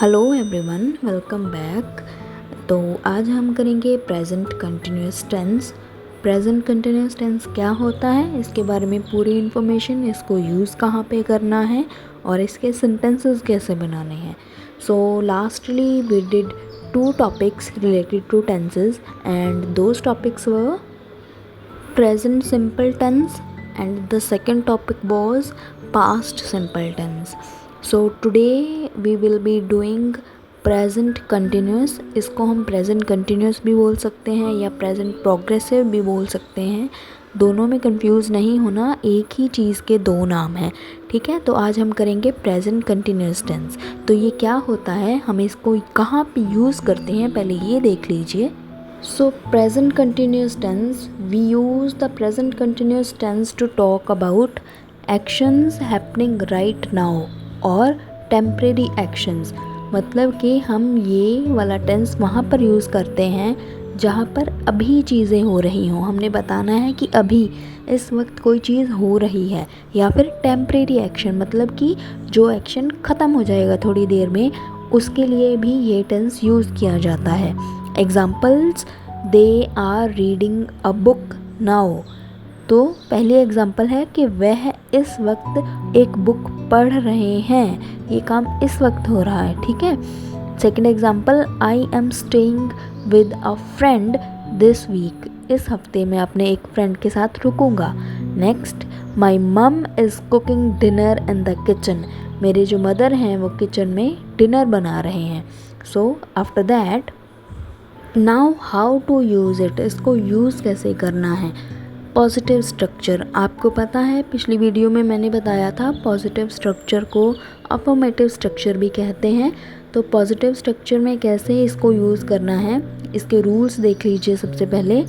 Hello everyone, welcome back. तो आज हम करेंगे present continuous tense. Present continuous tense क्या होता है, इसके बारे में पूरी इन्फॉर्मेशन, इसको यूज़ कहाँ पे करना है और इसके सेंटेंसेस कैसे बनाने हैं। So lastly we did 2 topics related to tenses and those topics were present simple tense and the second topic was past simple tense. So today we will be doing present continuous। इसको हम present continuous भी बोल सकते हैं या present progressive भी बोल सकते हैं। दोनों में कंफ्यूज नहीं होना, एक ही चीज़ के दो नाम हैं, ठीक है। तो आज हम करेंगे प्रेजेंट कंटिन्यूस टेंस। तो ये क्या होता है, हम इसको कहाँ पे यूज़ करते हैं, पहले ये देख लीजिए। So present continuous tense, we use the present continuous tense to talk about actions happening right now और temporary actions। मतलब कि हम ये वाला टेंस वहाँ पर यूज़ करते हैं जहाँ पर अभी चीज़ें हो रही हों। हमने बताना है कि अभी इस वक्त कोई चीज़ हो रही है, या फिर टेम्परेरी एक्शन मतलब कि जो एक्शन ख़त्म हो जाएगा थोड़ी देर में, उसके लिए भी ये टेंस यूज़ किया जाता है। Examples, they are reading a book now. तो पहली एग्ज़ाम्पल है कि वह इस वक्त एक बुक पढ़ रहे हैं, ये काम इस वक्त हो रहा है, ठीक है। Second example, I am staying with a friend this week. इस हफ्ते मैं अपने एक फ्रेंड के साथ रुकूंगा। नेक्स्ट, माई मम is cooking dinner in the kitchen. मेरे जो मदर हैं वो किचन में डिनर बना रहे हैं। So after that, now how to use it, इसको यूज़ कैसे करना है। पॉजिटिव स्ट्रक्चर, आपको पता है पिछली वीडियो में मैंने बताया था पॉजिटिव स्ट्रक्चर को अफर्मेटिव स्ट्रक्चर भी कहते हैं। तो पॉजिटिव स्ट्रक्चर में कैसे इसको यूज़ करना है, इसके रूल्स देख लीजिए। सबसे पहले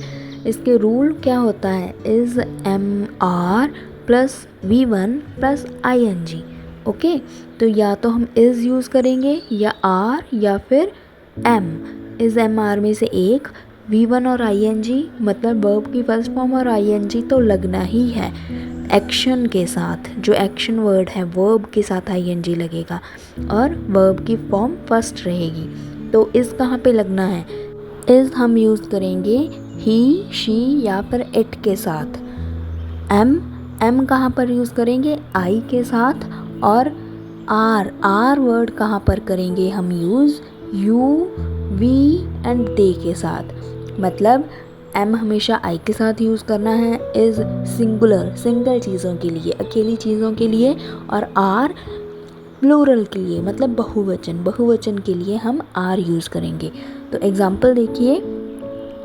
इसके रूल क्या होता है, is am are plus V1 plus ING। Okay, तो या तो हम इज़ यूज़ करेंगे या आर या फिर एम। इज़ एम आर में से एक, V1 और ING मतलब वर्ब की फर्स्ट फॉर्म और ING तो लगना ही है एक्शन के साथ। जो एक्शन वर्ड है वर्ब के साथ ING लगेगा और वर्ब की फॉर्म फर्स्ट रहेगी। तो इज़ कहाँ पे लगना है, इज़ हम यूज़ करेंगे ही, शी या फिर इट के साथ। एम कहाँ पर यूज़ करेंगे, आई के साथ। और आर वर्ड कहाँ पर करेंगे हम use, you, we and they के साथ। मतलब एम हमेशा आई के साथ यूज़ करना है, इज़ सिंगल चीज़ों के लिए, अकेली चीज़ों के लिए, और आर प्लूरल के लिए मतलब बहुवचन के लिए हम आर यूज़ करेंगे। तो एग्ज़ाम्पल देखिए,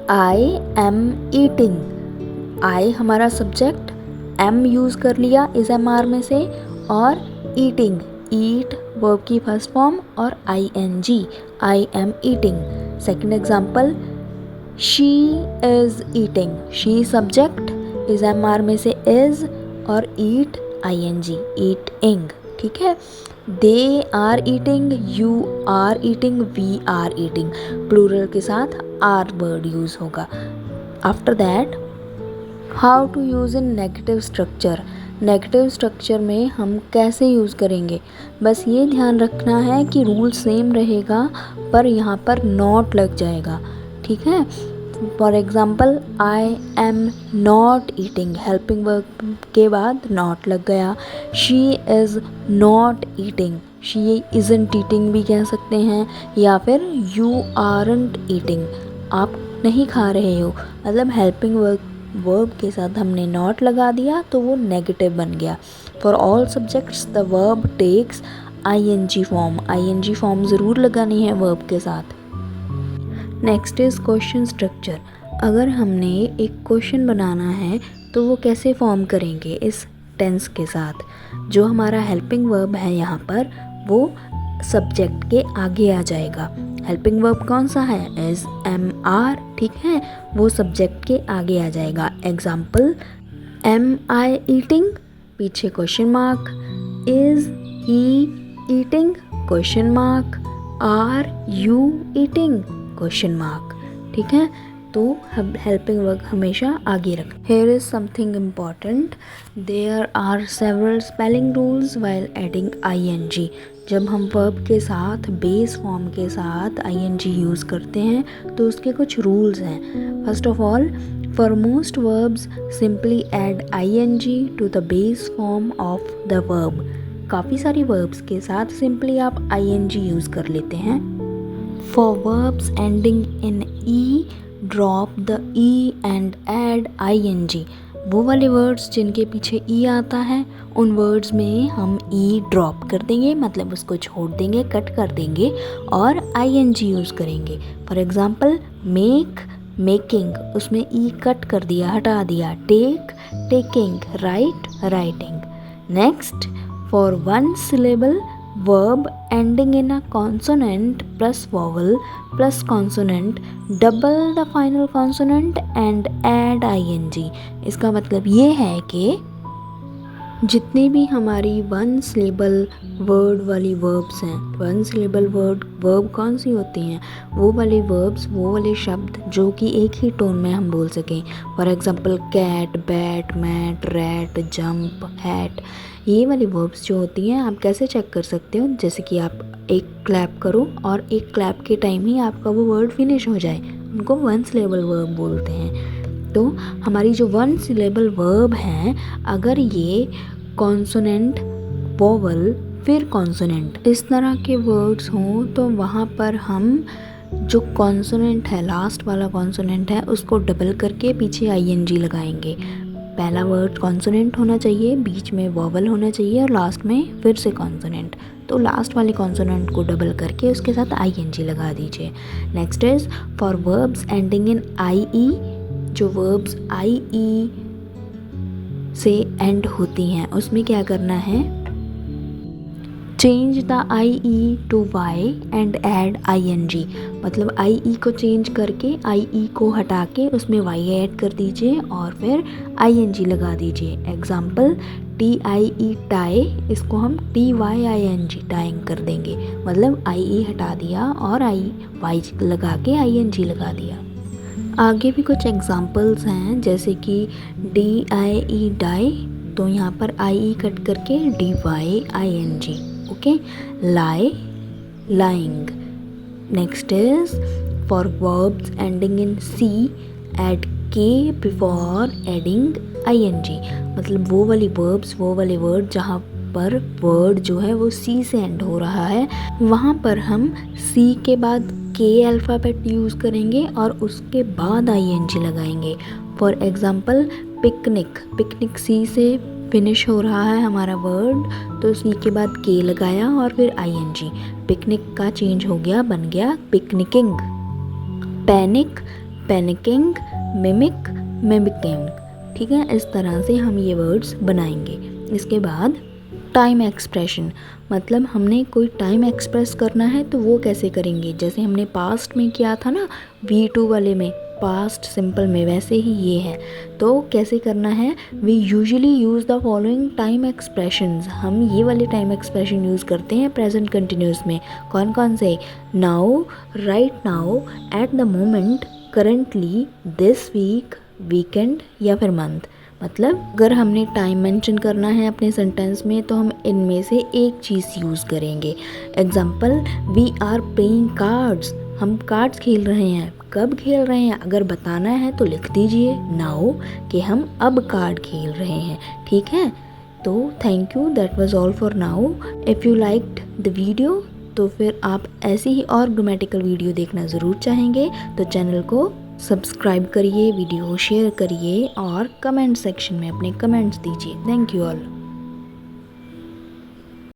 आई एम ईटिंग। आई हमारा सब्जेक्ट, एम यूज़ कर लिया इज़ एम आर में से, और ईटिंग, ईट वर्ब की फर्स्ट फॉर्म और ING, I am eating. Second example, she is eating. She subject, is am are में से इज़, और ईट ING, ईटिंग, ठीक है। They are eating, you are eating, we are eating, plural के साथ are word use होगा। After that, how to use in negative structure. Negative structure में हम कैसे यूज़ करेंगे, बस ये ध्यान रखना है कि रूल सेम रहेगा पर यहाँ पर नॉट लग जाएगा, ठीक है। For example, I am not eating, helping verb के बाद नॉट लग गया। She is not eating, she isn't eating भी कह सकते हैं, या फिर यू आरंट ईटिंग, आप नहीं खा रहे हो, मतलब हेल्पिंग वर्ब के साथ हमने नॉट लगा दिया तो वो नेगेटिव बन गया। For all subjects the verb takes ING form, ING form ज़रूर लगानी है वर्ब के साथ। Next is question structure. अगर हमने एक क्वेश्चन बनाना है तो वो कैसे फॉर्म करेंगे इस टेंस के साथ। जो हमारा हेल्पिंग वर्ब है यहाँ पर वो सब्जेक्ट के आगे आ जाएगा। हेल्पिंग वर्ब कौन सा है, इज़ एम आर, ठीक है, वो सब्जेक्ट के आगे आ जाएगा। एग्जाम्पल, एम आई ईटिंग, पीछे question mark, is he eating, question mark, are you eating, question mark, ठीक है। तो हम हेल्पिंग वर्ब हमेशा आगे रख। Here is something important, there are several spelling rules while adding ING। जब हम वर्ब के साथ बेस फॉर्म के साथ ing यूज़ करते हैं तो उसके कुछ रूल्स हैं। First of all, for most verbs simply add ing to the base form of the verb. काफ़ी सारी वर्ब्स के साथ सिंपली आप ing यूज़ कर लेते हैं। For verbs ending in E drop the E and add ing। वो वाले वर्ड्स जिनके पीछे ई आता है उन वर्ड्स में हम ई ड्रॉप कर देंगे, मतलब उसको छोड़ देंगे, कट कर देंगे और ing यूज़ करेंगे। फॉर एग्ज़ाम्पल मेक, मेकिंग, उसमें ई कट कर दिया, हटा दिया। Take, taking. Write, writing. Next, for one syllable verb ending in a consonant plus vowel plus consonant, double the final consonant and add ing। इसका मतलब ये है कि जितनी भी हमारी वन सिलेबल वर्ड वाली वर्ब्स हैं, वन सिलेबल वर्ब कौन सी होती हैं? वो वाले वर्ब्स, वो वाले शब्द जो कि एक ही टोन में हम बोल सकें। For example cat, bat, mat, rat, jump, hat. ये वाली वर्ब्स जो होती हैं आप कैसे चेक कर सकते हो? जैसे कि आप एक क्लैप करो और एक क्लैप के टाइम ही आपका वो वर्ड फिनिश हो जाए, उनको वन सिलेबल वर्ब बोलते हैं। तो हमारी जो वन सिलेबल वर्ब हैं, अगर ये कॉन्सोनेंट, वोवल, फिर कॉन्सोनेंट, इस तरह के वर्ड्स हों तो वहाँ पर हम जो कॉन्सोनेंट है, लास्ट वाला कॉन्सोनेंट है, उसको डबल करके पीछे ing लगाएंगे। पहला वर्ड कॉन्सोनेंट होना चाहिए, बीच में वोवल होना चाहिए और लास्ट में फिर से कॉन्सोनेंट। तो लास्ट वाले कॉन्सोनेंट को डबल करके उसके साथ ing लगा दीजिए। Next is for verbs ending in ie। जो वर्ब्स ie से एंड होती हैं उसमें क्या करना है? Change the ie to y and add ing। मतलब ie को चेंज करके ie को हटा के उसमें y ऐड कर दीजिए और फिर ing लगा दीजिए। एग्जाम्पल tie, टाई, इसको हम tying, टाइंग कर देंगे। मतलब ie हटा दिया और y लगा के ing लगा दिया। आगे भी कुछ एग्जाम्पल्स हैं जैसे कि die, डाई, तो यहाँ पर ie कट करके dying। Okay, lie, lying। Next is for verbs ending in c add k before adding ing। मतलब वो वाली वर्ब्स, वो वाले वर्ड जहाँ पर वर्ड जो है वो c से एंड हो रहा है, वहाँ पर हम c के बाद k अल्फ़ाबेट यूज़ करेंगे और उसके बाद ing लगाएंगे। For example picnic, picnic c से फिनिश हो रहा है हमारा वर्ड, तो सी के बाद के लगाया और फिर ing। पिकनिक का चेंज हो गया, बन गया picnicking. Panic, panicking. Mimic, mimicking. ठीक है, इस तरह से हम ये वर्ड्स बनाएंगे। इसके बाद टाइम एक्सप्रेशन, मतलब हमने कोई टाइम एक्सप्रेस करना है तो वो कैसे करेंगे? जैसे हमने पास्ट में किया था ना, V2 वाले में, पास्ट सिंपल में, वैसे ही ये है। तो कैसे करना है? We usually use the following time expressions. हम ये वाले टाइम एक्सप्रेशन यूज़ करते हैं प्रेजेंट कंटिन्यूस में। कौन कौन से? Now, right now, at the moment, currently, this week, weekend या फिर मंथ। मतलब अगर हमने टाइम मेंशन करना है अपने सेंटेंस में तो हम इनमें से एक चीज़ यूज़ करेंगे। Example, we are playing cards, हम कार्ड्स खेल रहे हैं। कब खेल रहे हैं अगर बताना है तो लिख दीजिए नाउ कि हम अब कार्ड खेल रहे हैं। ठीक है, तो thank you, that was all for now. If you liked the video तो फिर आप ऐसे ही और ग्रामेटिकल वीडियो देखना ज़रूर चाहेंगे तो चैनल को सब्सक्राइब करिए, वीडियो शेयर करिए और कमेंट सेक्शन में अपने कमेंट्स दीजिए। Thank you all.